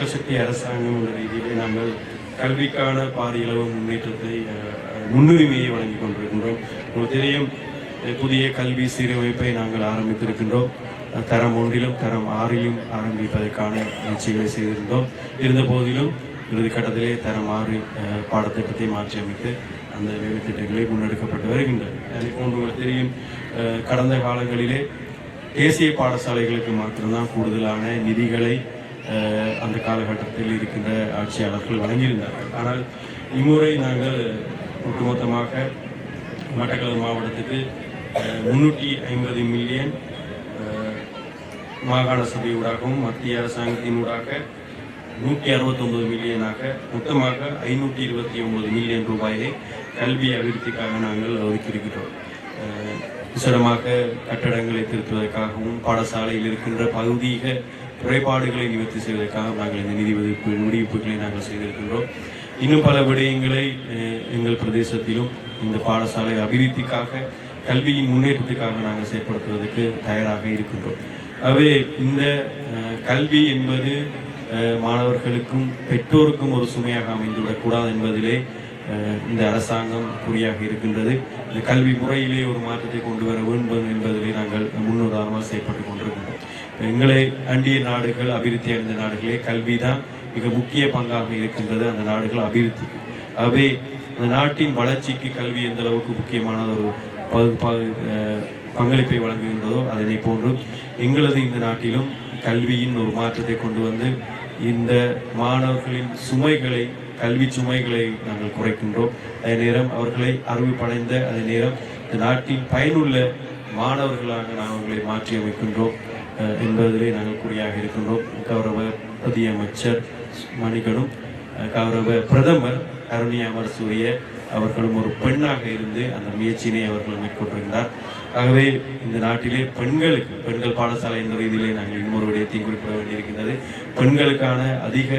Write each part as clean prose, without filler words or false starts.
மக்கள் சக்தி அரசாங்கம் என்ற ரீதியிலே நாங்கள் கல்விக்கான பாரியளவு முன்னேற்றத்தை முன்னுரிமையை வழங்கிக் கொண்டிருக்கின்றோம். உங்களுக்கு தெரியும், புதிய கல்வி சீரமைப்பை நாங்கள் ஆரம்பித்திருக்கின்றோம். தரம் 1லும் தரம் 6லும் ஆரம்பிப்பதற்கான முயற்சிகளை செய்திருந்தோம். இருந்த போதிலும் இறுதி கட்டத்திலே தரம் 6 பாடத்திட்டத்தை மாற்றி அமைத்து அந்த வேலை திட்டங்களை முன்னெடுக்கப்பட்டு வருகின்றன. அதே போன்று உங்களுக்கு தெரியும், கடந்த காலங்களிலே தேசிய பாடசாலைகளுக்கு மாத்திரம்தான் கூடுதலான நிதிகளை அந்த காலகட்டத்தில் இருக்கின்ற ஆட்சியாளர்கள் வழங்கியிருந்தார்கள். ஆனால் இம்முறை நாங்கள் ஒட்டுமொத்தமாக மட்டக்களப்பு மாவட்டத்துக்கு 350 மில்லியன் மாகாண சபையூடாகவும் மத்திய அரசாங்கத்தினூடாக 169 மில்லியனாக மொத்தமாக 529 மில்லியன் ரூபாயை கல்வி அபிவிருத்திக்காக நாங்கள் ஒதுக்கியிருக்கிறோம். விசேடமாக கட்டடங்களை திருத்துவதற்காகவும் பாடசாலையில் இருக்கின்ற பகுதிக குறைபாடுகளை நிவர்த்தி செய்வதற்காக நாங்கள் இந்த நிதி விடுவிப்புகளை நாங்கள் செய்திருக்கின்றோம். இன்னும் பல விடயங்களை எங்கள் பிரதேசத்திலும் இந்த பாடசாலை அபிவிருத்திக்காக கல்வியின் முன்னேற்றத்துக்காக நாங்கள் செயற்படுத்துவதற்கு தயாராக இருக்கின்றோம். ஆகவே இந்த கல்வி என்பது மாணவர்களுக்கும் பெற்றோருக்கும் ஒரு சுமையாக அமைந்துவிடக்கூடாது என்பதிலே இந்த அரசாங்கம் குறியாக இருக்கின்றது. இந்த கல்வி முறையிலே ஒரு மாற்றத்தை கொண்டு வர வேண்டும் என்பதிலே நாங்கள் முன்னுதாரணமாக செயற்பட்டு கொண்டிருக்கின்றோம். எங்களை அண்டிய நாடுகள், அபிவிருத்தி அடைந்த நாடுகளே கல்வி தான் மிக முக்கிய பங்காக இருக்கின்றது அந்த நாடுகள் அபிவிருத்திக்கு. ஆகவே அந்த நாட்டின் வளர்ச்சிக்கு கல்வி எந்த அளவுக்கு முக்கியமான ஒரு பங்களிப்பை வழங்குகின்றதோ அதனை போன்று எங்களது இந்த நாட்டிலும் கல்வியின் ஒரு மாற்றத்தை கொண்டு வந்து இந்த மாணவர்களின் சுமைகளை, கல்வி சுமைகளை நாங்கள் குறைக்கின்றோம். அதே நேரம் அவர்களை அறிவு படைந்த, அதே நேரம் இந்த நாட்டின் பயனுள்ள மாணவர்களாக நாங்கள் அவர்களை மாற்றி அமைக்கின்றோம் என்பதிலே நாங்கள் குறியாக இருக்கின்றோம். கௌரவ பிரதி அமைச்சர் மணிகனும் கௌரவ பிரதமர் கருணி அமரசூரிய அவர்களும் ஒரு பெண்ணாக இருந்து அந்த முயற்சியினை அவர்கள் மேற்கொண்டிருந்தார். ஆகவே இந்த நாட்டிலே பெண்கள் பாடசாலை என்ற ரீதியிலே நாங்கள் இன்னொரு விடயத்தையும் குறிப்பிட வேண்டியிருக்கின்றது. பெண்களுக்கான அதிக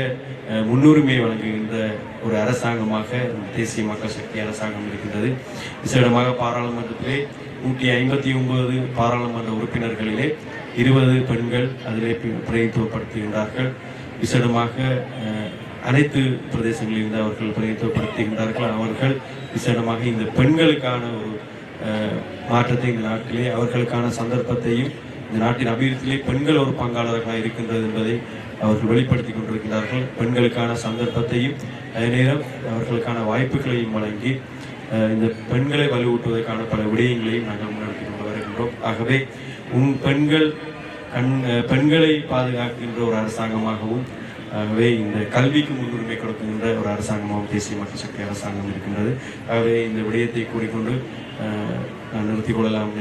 முன்னுரிமை வழங்குகின்ற ஒரு அரசாங்கமாக தேசிய மக்கள் சக்தி அரசாங்கம் இருக்கின்றது. விசேடமாக பாராளுமன்றத்திலே 159 பாராளுமன்ற உறுப்பினர்களிலே 20 பெண்கள் அதிலே பிரதிநிதித்துவப்படுத்துகின்றார்கள். விசேடமாக அனைத்து பிரதேசங்களிலிருந்து அவர்கள் பிரதிநிதித்துவப்படுத்துகின்றார்கள். அவர்கள் விசேடமாக இந்த பெண்களுக்கான ஒரு மாற்றத்தை இந்த நாட்டிலே, அவர்களுக்கான சந்தர்ப்பத்தையும், இந்த நாட்டின் அபிவிருத்தியிலே பெண்கள் ஒரு பங்காளர்களாக இருக்கின்றது என்பதை அவர்கள் வெளிப்படுத்தி கொண்டிருக்கிறார்கள். பெண்களுக்கான சந்தர்ப்பத்தையும் அதே நேரம் அவர்களுக்கான வாய்ப்புகளையும் வழங்கி இந்த பெண்களை வலுவூட்டுவதற்கான பல விடயங்களையும் நாங்கள் முன்னெடுத்து கொண்டு வருகின்றோம். ஆகவே பெண்களை பாதுகாக்கின்ற ஒரு அரசாங்கமாகவும், ஆகவே இந்த கல்விக்கு முன்னுரிமை கொடுக்கின்ற ஒரு அரசாங்கமாகவும் தேசிய மக்கள் சக்தி அரசாங்கம் இருக்கின்றது. ஆகவே இந்த விடயத்தை கூறிக்கொண்டு நான் நிறுத்திக் கொள்ளலாம்.